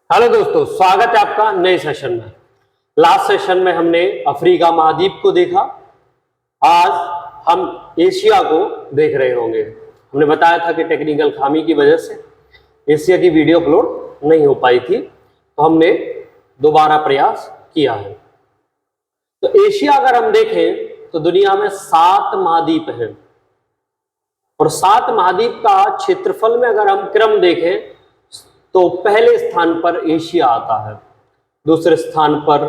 Hello दोस्तों, स्वागत है आपका नए सेशन में। लास्ट सेशन में हमने अफ्रीका महाद्वीप को देखा। आज हम एशिया को देख रहे होंगे। हमने बताया था कि टेक्निकल खामी की वजह से एशिया की वीडियो अपलोड नहीं हो पाई थी, तो हमने दोबारा प्रयास किया है। तो एशिया अगर हम देखें तो दुनिया में 7 महाद्वीप हैं और 7 महाद्वीप का क्षेत्रफल में अगर हम क्रम देखें तो पहले स्थान पर एशिया आता है, दूसरे स्थान पर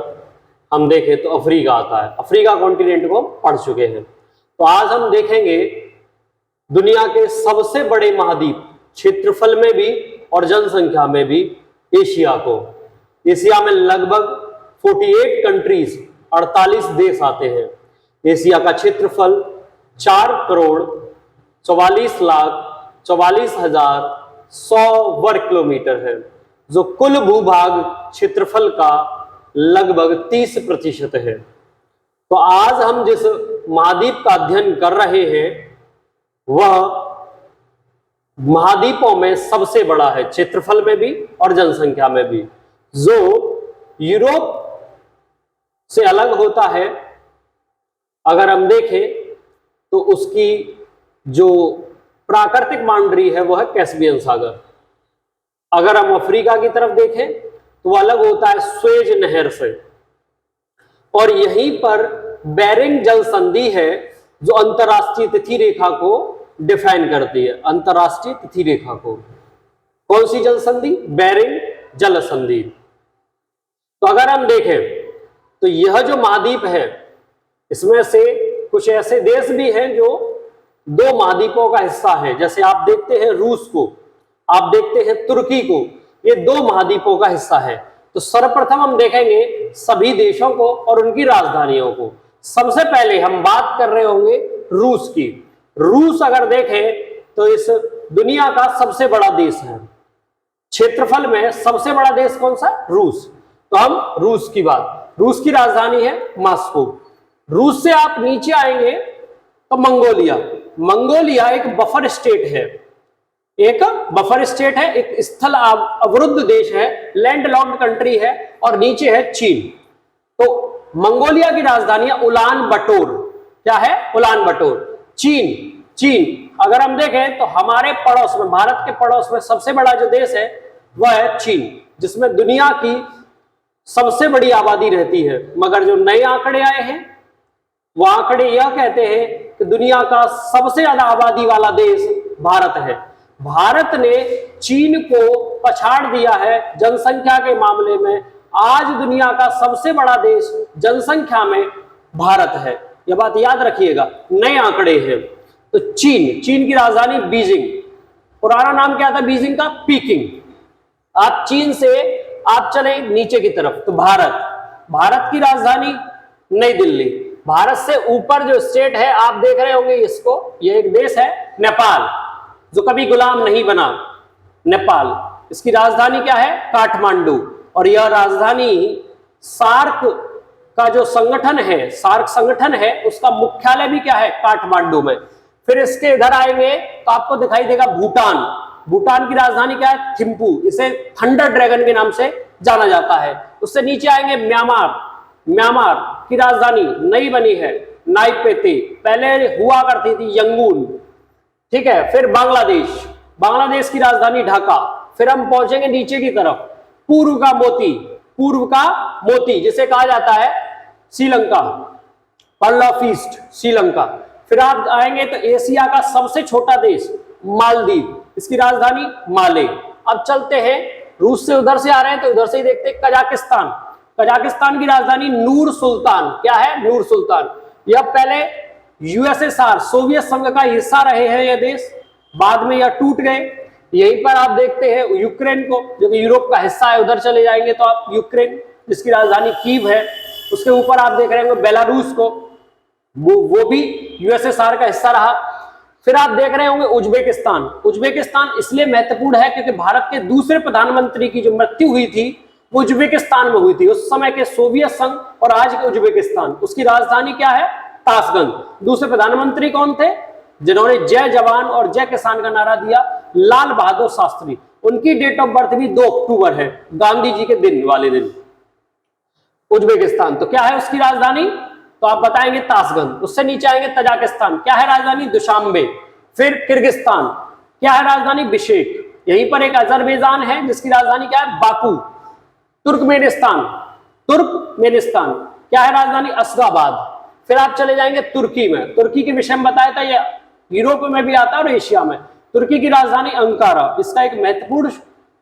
हम देखें तो अफ्रीका आता है। अफ्रीका कॉन्टिनेंट को पढ़ चुके हैं। तो आज हम देखेंगे दुनिया के सबसे बड़े महाद्वीप, क्षेत्रफल में भी और जनसंख्या में भी, एशिया को। एशिया में लगभग 48 कंट्रीज, 48 देश आते हैं। एशिया का क्षेत्रफल 4,44,44,100 वर्ग किलोमीटर है, जो कुल भूभाग क्षेत्रफल का लगभग 30% है। तो आज हम जिस महाद्वीप का अध्ययन कर रहे हैं वह महाद्वीपों में सबसे बड़ा है, क्षेत्रफल में भी और जनसंख्या में भी। जो यूरोप से अलग होता है, अगर हम देखें तो उसकी जो प्राकृतिक बाउंड्री है वो है कैस्पियन सागर। अगर हम अफ्रीका की तरफ देखें तो वह अलग होता है स्वेज नहर से, और यहीं पर बेरिंग जल संधि है जो अंतरराष्ट्रीय तिथि रेखा को डिफाइन करती है। अंतरराष्ट्रीय तिथि रेखा को कौन सी जल संधि? बेरिंग जल संधि। तो अगर हम देखें तो यह जो महाद्वीप है इसमें से कुछ ऐसे देश भी हैं जो 2 महाद्वीपों का हिस्सा है। जैसे आप देखते हैं रूस को, आप देखते हैं तुर्की को, ये 2 महाद्वीपों का हिस्सा है। तो सर्वप्रथम हम देखेंगे सभी देशों को और उनकी राजधानियों को। सबसे पहले हम बात कर रहे होंगे रूस की। रूस अगर देखें तो इस दुनिया का सबसे बड़ा देश है। क्षेत्रफल में सबसे बड़ा देश कौन सा? रूस। तो हम रूस की रूस की राजधानी है मॉस्को। रूस से आप नीचे आएंगे तो मंगोलिया। मंगोलिया एक बफर स्टेट है, एक बफर स्टेट है, एक स्थल अवरुद्ध देश है, लैंडलॉक्ड कंट्री है, और नीचे है चीन। तो मंगोलिया की राजधानी है उलान बटोर। क्या है? उलान बटोर। चीन अगर हम देखें तो हमारे पड़ोस में, भारत के पड़ोस में सबसे बड़ा जो देश है वह है चीन, जिसमें दुनिया की सबसे बड़ी आबादी रहती है। मगर जो नए आंकड़े आए हैं वो आंकड़े यह कहते हैं कि दुनिया का सबसे ज्यादा आबादी वाला देश भारत है। भारत ने चीन को पछाड़ दिया है जनसंख्या के मामले में। आज दुनिया का सबसे बड़ा देश जनसंख्या में भारत है। यह बात याद रखिएगा, नए आंकड़े हैं। तो चीन की राजधानी बीजिंग। पुराना नाम क्या था बीजिंग का? पीकिंग। आप चीन से आप चले नीचे की तरफ तो भारत की राजधानी नई दिल्ली। भारत से ऊपर जो स्टेट है आप देख रहे होंगे इसको, यह एक देश है नेपाल, जो कभी गुलाम नहीं बना। नेपाल, इसकी राजधानी क्या है? काठमांडू। और यह राजधानी सार्क का जो संगठन है, सार्क संगठन है, उसका मुख्यालय भी क्या है? काठमांडू में। फिर इसके इधर आएंगे तो आपको दिखाई देगा भूटान की राजधानी क्या है? थिम्पू। इसे थंडर ड्रैगन के नाम से जाना जाता है। उससे नीचे आएंगे म्यांमार की राजधानी नई बनी है नाईपेते, पहले हुआ करती थी यंगून। ठीक है। फिर बांग्लादेश की राजधानी ढाका। फिर हम पहुंचेंगे नीचे की तरफ, पूर्व का मोती जिसे कहा जाता है Sri Lanka, pearl of east Sri Lanka. फिर आप आएंगे तो एशिया का सबसे छोटा देश मालदीव, इसकी राजधानी माले। अब चलते हैं, रूस से उधर से आ रहे हैं तो उधर से ही देखते हैं कजाकिस्तान की राजधानी नूर सुल्तान। क्या है? नूर सुल्तान। यह पहले यूएसएसआर, सोवियत संघ का हिस्सा रहे हैं यह देश, बाद में यह टूट गए। यहीं पर आप देखते हैं यूक्रेन को, जो कि यूरोप का हिस्सा है। उधर चले जाएंगे तो आप यूक्रेन, जिसकी राजधानी कीव है। उसके ऊपर आप देख रहे होंगे बेलारूस को, वो भी यूएसएसआर का हिस्सा रहा। फिर आप देख रहे होंगे उज्बेकिस्तान इसलिए महत्वपूर्ण है क्योंकि भारत के दूसरे प्रधानमंत्री की जो मृत्यु हुई थी वो उज्बेकिस्तान में हुई थी। उस समय के सोवियत संघ और आज के उज्बेकिस्तान, उसकी राजधानी क्या है? ताशकंद। दूसरे प्रधानमंत्री कौन थे जिन्होंने जय जवान और जय किसान का नारा दिया? लाल बहादुर शास्त्री। उनकी डेट ऑफ बर्थ भी 2 अक्टूबर है, गांधी जी के दिन वाले दिन। उज्बेकिस्तान, तो क्या है उसकी राजधानी, तो आप बताएंगे ताशकंद। उससे नीचे आएंगे तजाकिस्तान, क्या है राजधानी, दुशांबे। फिर किर्गिस्तान, क्या है राजधानी, बिशेक। यहीं पर एक अजरबैजान है जिसकी राजधानी क्या है, बाकू। तुर्कमेनिस्तान, तुर्कमेनिस्तान क्या है राजधानी, अशगाबाद। फिर आप चले जाएंगे तुर्की में, तुर्की के विषय में बताया था, यह यूरोप में भी आता है और एशिया में। तुर्की की राजधानी अंकारा, इसका एक महत्वपूर्ण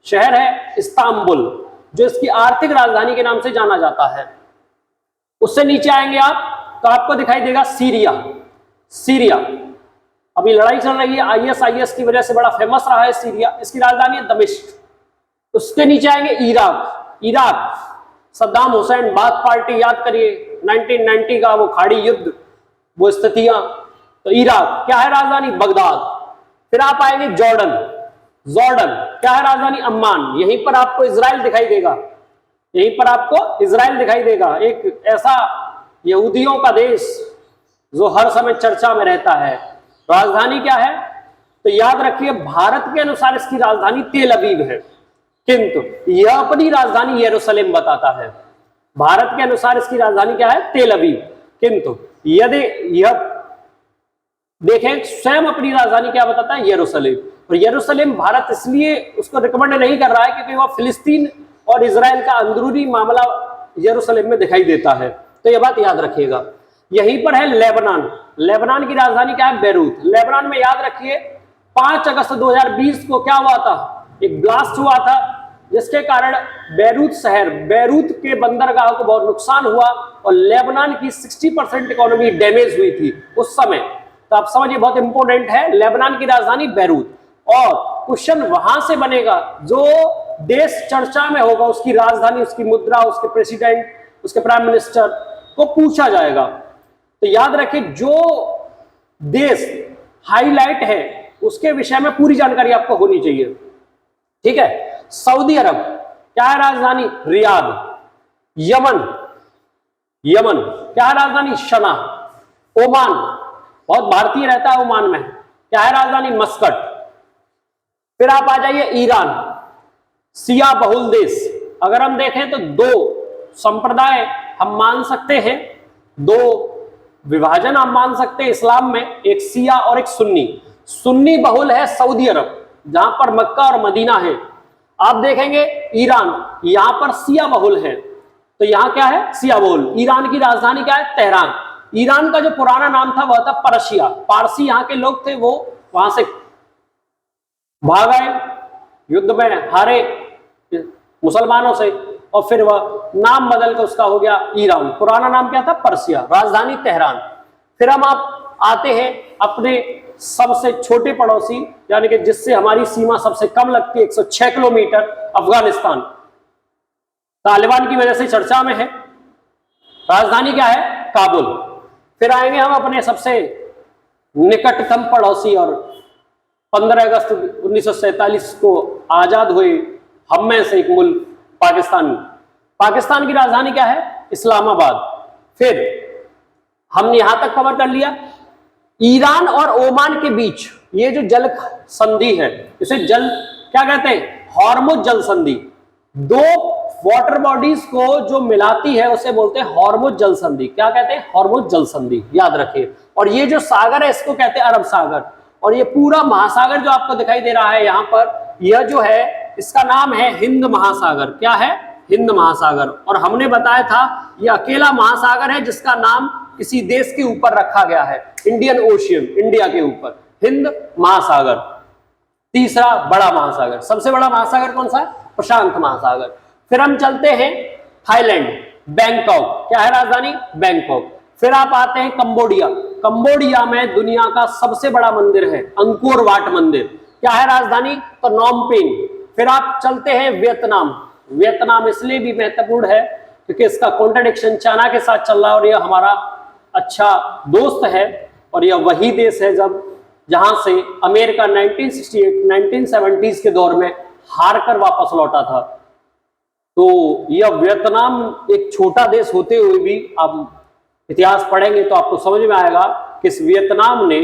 शहर है इस्तांबुल, जो इसकी आर्थिक राजधानी के नाम से जाना जाता है। उससे नीचे आएंगे आप तो आपको दिखाई देगा सीरिया। सीरिया अभी लड़ाई चल रही है, आईएस की वजह से बड़ा फेमस रहा है सीरिया, इसकी राजधानी है दमिश्क। उसके नीचे आएंगे Iraq. Iraq Saddam Hussain bath party, याद करिए 1990 का वो खाड़ी युद्ध, वो स्थितियां। तो इराक क्या है राजधानी, बगदाद। फिर आप आएंगे जॉर्डन। जॉर्डन क्या है राजधानी, अम्मान। यहीं पर आपको इजराइल दिखाई देगा, यहीं पर आपको इजराइल दिखाई देगा, एक ऐसा यहूदियों का देश जो हर समय चर्चा में रहता है। राजधानी क्या है, तो याद रखिए भारत के अनुसार इसकी राजधानी तेल अवीव है, किंतु यह अपनी राजधानी यरूशलेम बताता है। भारत के अनुसार इसकी राजधानी क्या है, तेल अवीव, किंतु यदि यह देखें स्वयं अपनी राजधानी क्या बताता है, यरूशलेम। और यरूशलेम भारत इसलिए उसको रिकमेंड नहीं कर रहा है क्योंकि वह फिलिस्तीन और इजराइल का अंदरूनी मामला यरूशलेम में दिखाई देता है, तो यह बात याद रखिएगा। यहीं पर है लेबनान। लेबनान की राजधानी क्या है, बेरूत। लेबनान में याद रखिए 5 अगस्त 2020 को क्या हुआ था, एक ब्लास्ट हुआ था जिसके कारण बेरूत शहर, बेरूत के बंदरगाह को बहुत नुकसान हुआ और लेबनान की 60% इकोनॉमी डैमेज हुई थी उस समय। तो आप समझिए बहुत इंपॉर्टेंट है, लेबनान की राजधानी बेरूत। और क्वेश्चन वहां से बनेगा जो देश चर्चा में होगा उसकी राजधानी, उसकी मुद्रा, उसके प्रेसिडेंट, उसके प्राइम मिनिस्टर को पूछा जाएगा। तो याद रखिए जो देश हाईलाइट है उसके विषय में पूरी जानकारी आपको होनी चाहिए, ठीक है। सऊदी अरब क्या है राजधानी, रियाद। यमन, यमन क्या है राजधानी, शना। ओमान, बहुत भारतीय रहता है ओमान में, क्या है राजधानी, मस्कट। फिर आप आ जाइए ईरान, शिया बहुल देश। अगर हम देखें तो 2 संप्रदाय हम मान सकते हैं, 2 विभाजन हम मान सकते हैं इस्लाम में, एक शिया और एक सुन्नी। सुन्नी बहुल है सऊदी अरब जहां पर मक्का और मदीना है। आप देखेंगे ईरान, यहां पर शिया बहुल है, तो यहां क्या है, शिया बहुल। ईरान की राजधानी क्या है, तेहरान। ईरान का जो पुराना नाम था वह था पर्शिया, पारसी यहाँ के लोग थे, वो वहां से भाग आए, युद्ध में हारे मुसलमानों से, और फिर वह नाम बदल कर उसका हो गया ईरान। पुराना नाम क्या था, पर्सिया, राजधानी तेहरान। फिर हम आप आते हैं अपने सबसे छोटे पड़ोसी, यानी कि जिससे हमारी सीमा सबसे कम लगती है 106 किलोमीटर, अफगानिस्तान। तालिबान की वजह से चर्चा में है, राजधानी क्या है, काबुल। फिर आएंगे हम अपने सबसे निकटतम पड़ोसी और 15 अगस्त 1947 को आजाद हुए हम में से एक मुल्क पाकिस्तान। पाकिस्तान की राजधानी क्या है, इस्लामाबाद। फिर हमने यहां तक कवर कर लिया। ईरान और ओमान के बीच ये जो जल संधि है, इसे जल क्या कहते हैं, हॉर्मुज जल संधि। 2 वाटर बॉडीज को जो मिलाती है उसे बोलते हैं हॉर्मुज जल संधि। क्या कहते हैं, हॉर्मुज जल संधि, याद रखिए। और ये जो सागर है इसको कहते हैं अरब सागर। और ये पूरा महासागर जो आपको दिखाई दे रहा है यहां पर, यह जो है इसका नाम है हिंद महासागर। क्या है, हिंद महासागर। और हमने बताया था यह अकेला महासागर है जिसका नाम किसी देश के ऊपर रखा गया है, इंडियन ओशियन, इंडिया के ऊपर हिंद महासागर। तीसरा बड़ा महासागर, सबसे बड़ा महासागर कौन सा है, प्रशांत महासागर। फिर हम चलते हैं थाईलैंड, बैंकॉक। क्या है राजधानी, बैंकॉक। फिर आप आते हैं कंबोडिया। कंबोडिया में दुनिया का सबसे बड़ा मंदिर है अंकोर वाट मंदिर। क्या है राजधानी, तो नॉम पेन। फिर आप चलते हैं वियतनाम। वियतनाम इसलिए भी महत्वपूर्ण है क्योंकि इसका कॉन्ट्रडिक्शन चाइना के साथ चल रहा है और यह हमारा अच्छा दोस्त है। और यह वही देश है जहां से अमेरिका 1970s के दौर में हार कर वापस लौटा था। तो यह वियतनाम एक छोटा देश होते हुए भी, आप इतिहास पढ़ेंगे तो आपको समझ में आएगा कि इस वियतनाम ने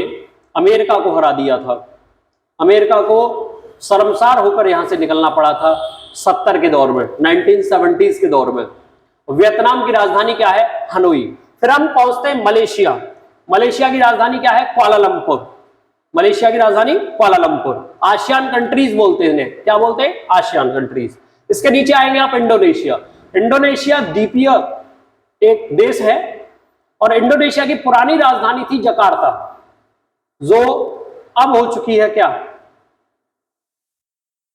अमेरिका को हरा दिया था। अमेरिका को शर्मसार होकर यहां से निकलना पड़ा था 70 के दौर में, 1970s के दौर में। वियतनाम की राजधानी क्या है? हनोई। फिर हम पहुंचते हैं मलेशिया। मलेशिया की राजधानी क्या है? कुआलालंपुर। मलेशिया की राजधानी कुआलालंपुर। आसियान कंट्रीज बोलते हैं इन्हें, क्या बोलते हैं? ASEAN countries. इसके नीचे आएंगे आप इंडोनेशिया। इंडोनेशिया द्वीपीय एक देश है और इंडोनेशिया की पुरानी राजधानी थी जकार्ता, जो अब हो चुकी है क्या?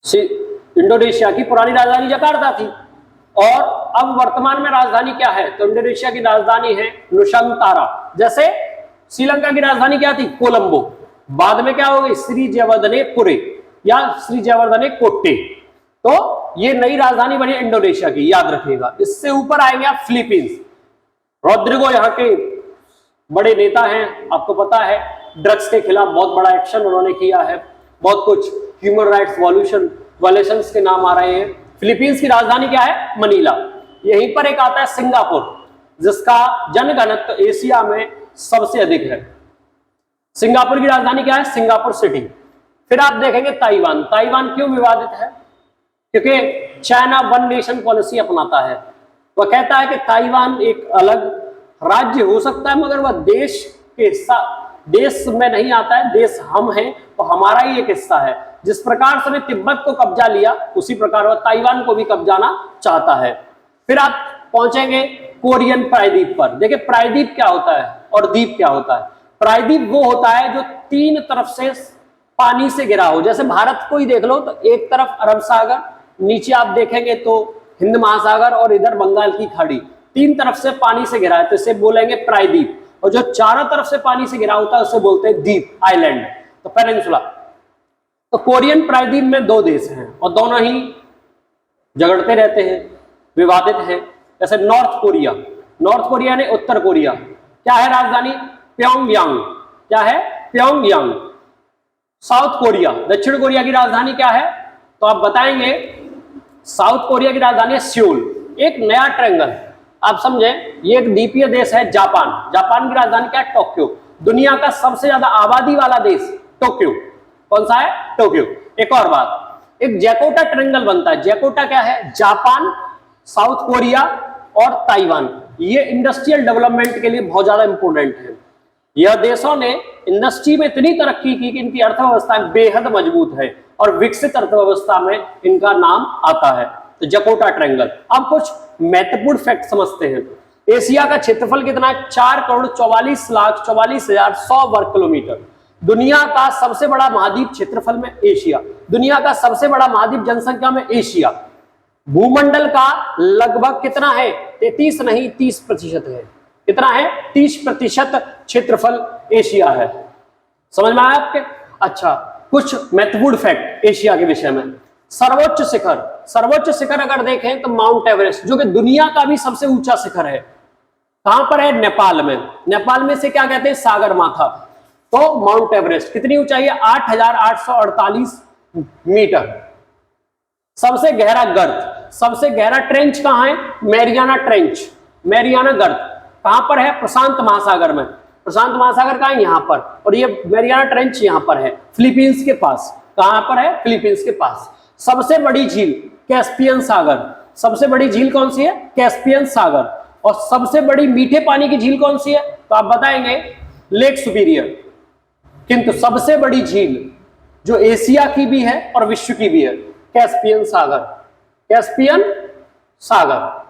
इंडोनेशिया की पुरानी राजधानी जकार्ता थी और अब वर्तमान में राजधानी क्या है? तो इंडोनेशिया की राजधानी है नुसंतारा। जैसे श्रीलंका की राजधानी क्या थी? कोलंबो। बाद में क्या हो गई? श्री जयवर्धने या श्री जयवर्धने कोट्टे। तो ये नई राजधानी बनी इंडोनेशिया की, याद रखिएगा। इससे ऊपर आएंगे आप फिलीपींस। रॉड्रिगो यहाँ के बड़े नेता हैं, आपको पता है ड्रग्स के खिलाफ बहुत बड़ा एक्शन उन्होंने किया है, बहुत कुछ ह्यूमन राइट्स वायलेशंस के नाम आ रहे हैं। फिलीपींस की राजधानी क्या है? मनीला। यहीं पर एक आता है सिंगापुर, जिसका जनघनत्व एशिया में सबसे अधिक है। सिंगापुर की राजधानी क्या है? Singapore city. फिर आप देखेंगे ताइवान। ताइवान क्यों विवादित है? क्योंकि चाइना वन नेशन पॉलिसी अपनाता है। वह कहता है कि ताइवान एक अलग राज्य हो सकता है, मगर वह देश के हिस्सा, देश में नहीं आता है। देश हम हैं, तो हमारा ही एक हिस्सा है। जिस प्रकार से उसने तिब्बत को कब्जा लिया, उसी प्रकार वह ताइवान को भी कब्जाना चाहता है। फिर आप पहुंचेंगे कोरियन प्रायद्वीप पर। देखिए प्रायद्वीप क्या होता है और द्वीप क्या होता है। प्रायद्वीप वो होता है जो तीन तरफ से पानी से घिरा हो। जैसे भारत को ही देख लो, तो एक तरफ अरब सागर, नीचे आप देखेंगे तो हिंद महासागर और इधर बंगाल की खाड़ी, तीन तरफ से पानी से घिरा है, तो इसे बोलेंगे प्रायद्वीप। और जो चारों तरफ से पानी से घिरा होता है उसे बोलते हैं द्वीप, आइलैंड, तो पेनिनसुला। तो कोरियन प्रायद्वीप में दो देश हैं और दोनों ही झगड़ते रहते हैं, विवादित हैं। जैसे नॉर्थ कोरिया, नॉर्थ कोरिया ने उत्तर कोरिया, क्या है राजधानी? प्योंगयांग। क्या है? प्योंगयांग। साउथ कोरिया, दक्षिण कोरिया की राजधानी क्या है? तो आप बताएंगे साउथ कोरिया की राजधानी है सियोल। एक नया ट्रायंगल आप समझे, ये एक द्वीपीय देश है जापान। जापान की राजधानी क्या है? टोक्यो। दुनिया का सबसे ज्यादा आबादी वाला देश टोक्यो। कौन सा है? टोक्यो। एक और बात, एक जैकोटा ट्रायंगल बनता है। जैकोटा क्या है? जापान, साउथ कोरिया और ताइवान। ये इंडस्ट्रियल डेवलपमेंट के लिए बहुत ज्यादा इंपोर्टेंट है। यह देशों ने इंडस्ट्री में इतनी तरक्की की कि इनकी अर्थव्यवस्था बेहद मजबूत है और विकसित अर्थव्यवस्था में इनका नाम आता है। तो जकोटा ट्रायंगल। अब कुछ महत्वपूर्ण फैक्ट समझते हैं। एशिया का क्षेत्रफल कितना है? 4,44,44,100 वर्ग किलोमीटर। दुनिया का सबसे बड़ा महाद्वीप क्षेत्रफल में एशिया। दुनिया का सबसे बड़ा महाद्वीप जनसंख्या में एशिया। भूमंडल का लगभग कितना है? 33 नहीं 30% है। कितना है? 30% क्षेत्रफल एशिया है। समझ में आया आपके? अच्छा, कुछ महत्वपूर्ण फैक्ट एशिया के विषय में। सर्वोच्च शिखर, सर्वोच्च शिखर अगर देखें तो माउंट एवरेस्ट, जो कि दुनिया का भी सबसे ऊंचा शिखर है, कहां पर है? नेपाल में। नेपाल में से क्या कहते हैं? सागर माथा। तो माउंट एवरेस्ट कितनी ऊंचाई है? 8,848 मीटर। सबसे गहरा गर्त, सबसे गहरा ट्रेंच कहां है? मैरियाना ट्रेंच, मैरियाना गर्त। कहां पर है? प्रशांत महासागर में। प्रशांत महासागर कहां है? यहां पर। और ये मैरियाना ट्रेंच यहां पर है, फिलीपींस के पास। कहां पर है? फिलीपींस के पास। सबसे बड़ी झील कैस्पियन सागर। सबसे बड़ी झील कौन सी है? कैस्पियन सागर। और सबसे बड़ी मीठे पानी की झील कौन सी है? तो आप बताएंगे लेक सुपीरियर। किंतु सबसे बड़ी झील जो एशिया की भी है और विश्व की भी है, कैस्पियन सागर। कैस्पियन सागर।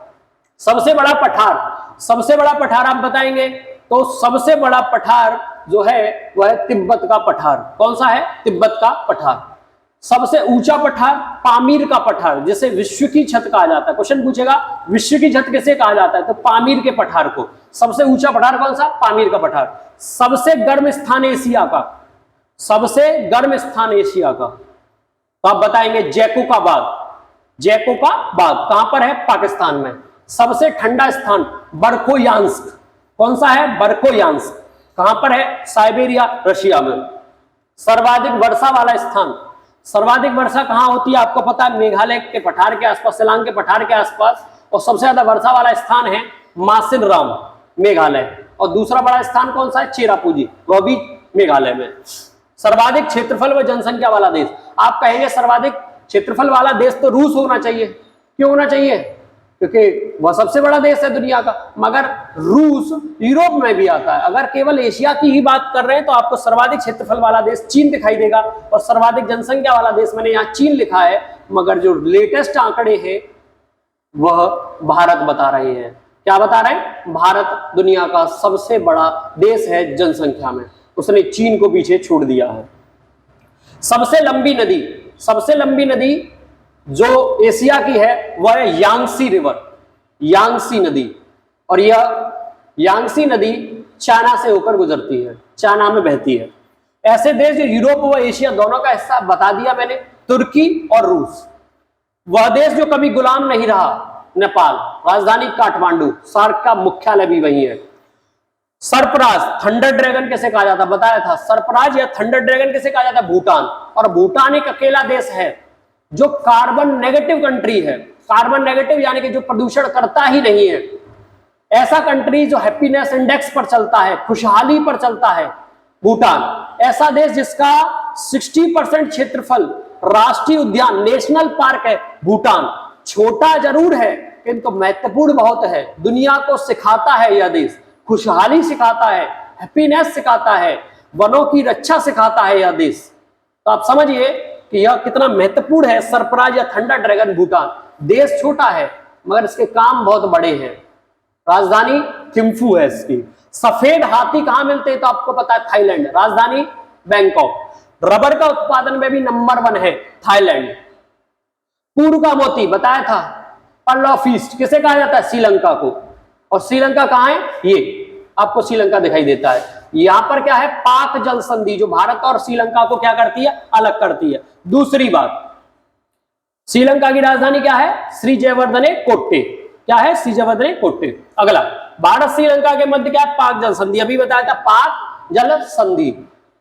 सबसे बड़ा पठार, सबसे बड़ा पठार आप बताएंगे तो सबसे बड़ा पठार जो है वह है तिब्बत का पठार। कौन सा है? तिब्बत का पठार। सबसे ऊंचा पठार पामीर का पठार, जिसे विश्व की छत कहा जाता है। क्वेश्चन पूछेगा विश्व की छत किसे कहा जाता है? तो पामीर के पठार को। सबसे ऊंचा पठार कौन सा? पामीर का पठार। सबसे गर्म स्थान एशिया का, सबसे गर्म स्थान एशिया का, तो आप बताएंगे जैको का बाग। जैको का बाग कहां पर है? पाकिस्तान में। सबसे ठंडा स्थान बर्कोयांस्क। कौन सा है? बर्कोयांस्क। कहां पर है? साइबेरिया, रशिया में। सर्वाधिक वर्षा वाला स्थान, सर्वाधिक वर्षा कहां होती है? आपको पता है, मेघालय के पठार के आसपास, शिलांग के पठार के आसपास। और सबसे ज्यादा वर्षा वाला स्थान है मासिनराम, मेघालय। और दूसरा बड़ा स्थान कौन सा है? चेरापूंजी, वह भी मेघालय में। सर्वाधिक क्षेत्रफल व जनसंख्या वाला देश। आप कहेंगे सर्वाधिक क्षेत्रफल वाला देश तो रूस होना चाहिए। क्यों होना चाहिए? क्योंकि वह सबसे बड़ा देश है दुनिया का। मगर रूस यूरोप में भी आता है। अगर केवल एशिया की ही बात कर रहे हैं तो आपको सर्वाधिक क्षेत्रफल वाला देश चीन दिखाई देगा, और सर्वाधिक जनसंख्या वाला देश मैंने यहाँ चीन लिखा है, मगर जो लेटेस्ट आंकड़े हैं वह भारत बता रहे हैं। क्या बता रहे हैं? भारत दुनिया का सबसे बड़ा देश है जनसंख्या में, उसने चीन को पीछे छोड़ दिया है। सबसे लंबी नदी जो एशिया की है वह है यांगसी रिवर, यांगसी नदी। और यह यांगसी नदी चाइना से होकर गुजरती है, चाइना में बहती है। ऐसे देश जो यूरोप व एशिया दोनों का हिस्सा बता दिया मैंने, तुर्की और रूस। वह देश जो कभी गुलाम नहीं रहा, नेपाल, राजधानी काठमांडू, सार्क का मुख्यालय भी वही है। सरफराज, थंडर ड्रैगन कैसे कहा जाता, बताया था। सरफराज या थंडर ड्रैगन कैसे कहा जाता है? भूटान। और भूटान एक अकेला देश है जो कार्बन नेगेटिव कंट्री है। कार्बन नेगेटिव यानी कि जो प्रदूषण करता ही नहीं है, ऐसा कंट्री जो हैप्पीनेस इंडेक्स पर चलता है, खुशहाली पर चलता है, भूटान। ऐसा देश जिसका 60% क्षेत्रफल राष्ट्रीय उद्यान, नेशनल पार्क है भूटान। छोटा जरूर है किंतु महत्वपूर्ण बहुत है। दुनिया को सिखाता है यह देश, खुशहाली सिखाता है, हैप्पीनेस सिखाता है, वनों की रक्षा सिखाता है यह देश। तो आप समझिए कि यह कितना महत्वपूर्ण है। सरफराज या थंडर ड्रैगन भूटान। देश छोटा है मगर इसके काम बहुत बड़े हैं। राजधानी थिम्फू है इसकी। सफेद हाथी कहां मिलते हैं तो आपको पता है, थाईलैंड। राजधानी बैंकॉक। रबर का उत्पादन में भी नंबर 1 है थाईलैंड। पूर्व का मोती बताया था, पर्ल ऑफ ईस्ट किसे कहा जाता है? श्रीलंका को। और श्रीलंका कहां है? ये आपको श्रीलंका दिखाई देता है। यहां पर क्या है? पाक जल संधि जो भारत और श्रीलंका को क्या करती है? अलग करती है। दूसरी बात, श्रीलंका की राजधानी क्या है? श्री जयवर्धने कोट्टे। क्या है? श्री जयवर्धने कोट्टे। अगला, भारत श्रीलंका के मध्य क्या है? पाक जल संधि। अभी बताया था पाक जल संधि।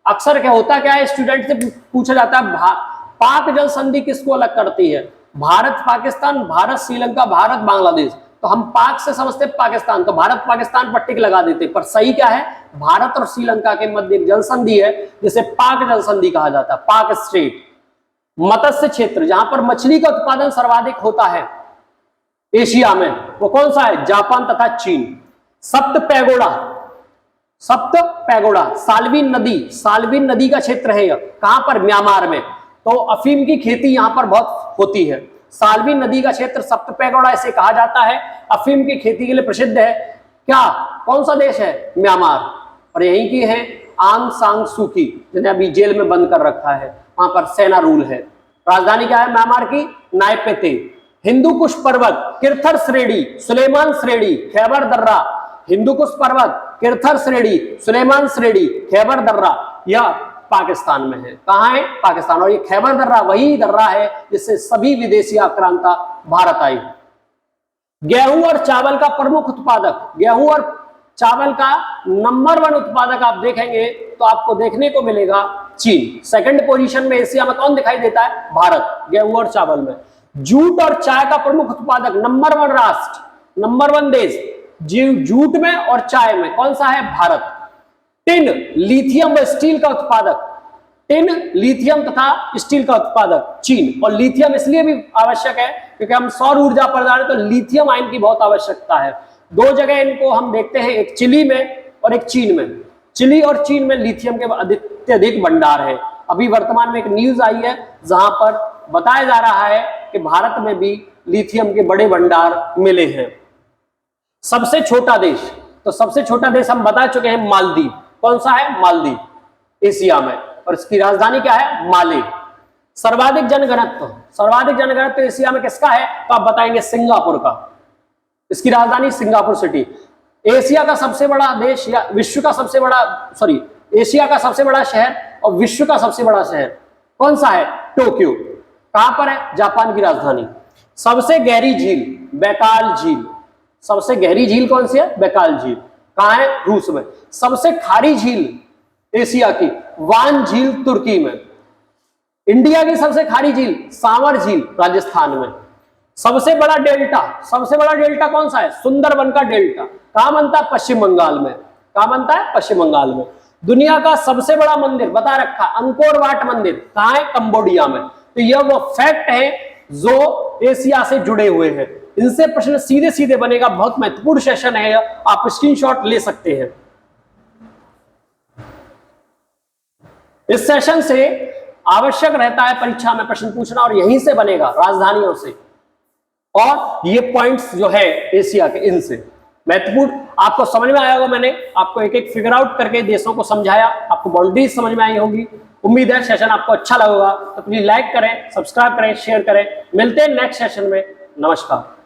अक्सर क्या होता क्या है, स्टूडेंट से पूछा जाता है पाक जल संधि किसको अलग करती है? भारत पाकिस्तान, भारत श्रीलंका, भारत बांग्लादेश। तो हम पाक से समझते पाकिस्तान, तो भारत पाकिस्तान पर टिक लगा देते, पर सही क्या है? भारत और श्रीलंका के मध्य एक जल संधि है जिसे पाक जल संधि कहा जाता है, पाक स्ट्रेट। मत्स्य क्षेत्र जहां पर मछली का उत्पादन सर्वाधिक होता है एशिया में, वो कौन सा है? जापान तथा चीन। सप्त पैगोडा साल्विन नदी का क्षेत्र है। कहां पर? म्यांमार में। तो अफीम की खेती यहां पर बहुत होती है। साल्विन नदी का क्षेत्र सप्त पैगोडा इसे कहा जाता है। अफीम की खेती के लिए प्रसिद्ध है। क्या, कौन सा देश है? म्यांमार। और यहीं की है आंग सांग सूकी, जिन्हें अभी जेल में बंद कर रखा है, वहां पर सेना रूल है। राजधानी क्या है म्यांमार की? नायपीते। हिंदू कुश पर्वत, किर्थर श्रेणी, सुलेमान श्रेणी, खैबर दर्रा। हिंदू कुश पर्वत, किर्थर श्रेणी, सुलेमान श्रेणी, खैबर दर्रा, यह पाकिस्तान में है। कहां है? पाकिस्तान। और ये खैबर दर्रा वही दर्रा है जिससे सभी विदेशी आक्रांता भारत आई। गेहूं और चावल का प्रमुख उत्पादक, गेहूं और चावल का नंबर 1 उत्पादक आप देखेंगे तो आपको देखने को मिलेगा चीन। सेकंड पोजीशन में एशिया में कौन दिखाई देता है? भारत, गेहूं और चावल में। जूट और चाय का प्रमुख उत्पादक, नंबर 1 राष्ट्र, नंबर 1 देश जूट में और चाय में कौन सा है? भारत। टिन, लिथियम व स्टील का उत्पादक, टिन, लिथियम तथा स्टील का उत्पादक चीन। और लिथियम इसलिए भी आवश्यक है क्योंकि हम सौर ऊर्जा प्रदान, तो लिथियम आयन की बहुत आवश्यकता है। 2 जगह इनको हम देखते हैं, एक चिली में और एक चीन में। चिली और चीन में लिथियम के अत्यधिक भंडार है। अभी वर्तमान में एक न्यूज आई है जहां पर बताया जा रहा है कि भारत में भी लिथियम के बड़े भंडार मिले हैं। सबसे छोटा देश, तो सबसे छोटा देश हम बता चुके हैं मालदीव। कौन सा है? मालदीव, एशिया में। और इसकी राजधानी क्या है? माले। सर्वाधिक जनघनत्व एशिया में किसका है? तो आप बताएंगे सिंगापुर का। इसकी राजधानी सिंगापुर सिटी। एशिया का सबसे बड़ा देश या विश्व का सबसे बड़ा, सॉरी, एशिया का सबसे बड़ा शहर और विश्व का सबसे बड़ा शहर कौन सा है? टोक्यो। कहां पर है? जापान की राजधानी। सबसे गहरी झील, बैकाल झील। सबसे गहरी झील कौन सी है? बैकाल झील। कहां है? रूस में। सबसे खारी झील एशिया की, वान झील तुर्की में। इंडिया की सबसे खारी झील, सांवर झील राजस्थान में। सबसे बड़ा डेल्टा कौन सा है? सुंदरबन का डेल्टा। कहां बनता है? पश्चिम बंगाल में। कहां बनता है? पश्चिम बंगाल में। दुनिया का सबसे बड़ा मंदिर बता रखा, अंकोर वाट मंदिर कहाँ है? कंबोडिया में। तो यह वो फैक्ट है जो एशिया से जुड़े हुए हैं। इनसे प्रश्न सीधे सीधे बनेगा, बहुत महत्वपूर्ण सेशन है, आप स्क्रीनशॉट ले सकते हैं। इस सेशन से आवश्यक रहता है परीक्षा में प्रश्न पूछना, और यहीं से बनेगा, राजधानियों से, और ये पॉइंट्स जो है एशिया के, इनसे महत्वपूर्ण। आपको समझ में आया होगा, मैंने आपको एक एक फिगर आउट करके देशों को समझाया, आपको बाउंड्रीज समझ में आई होगी। उम्मीद है सेशन आपको अच्छा लगा होगा। तो प्लीज लाइक करें, सब्सक्राइब करें, शेयर करें। मिलते हैं नेक्स्ट सेशन में। नमस्कार।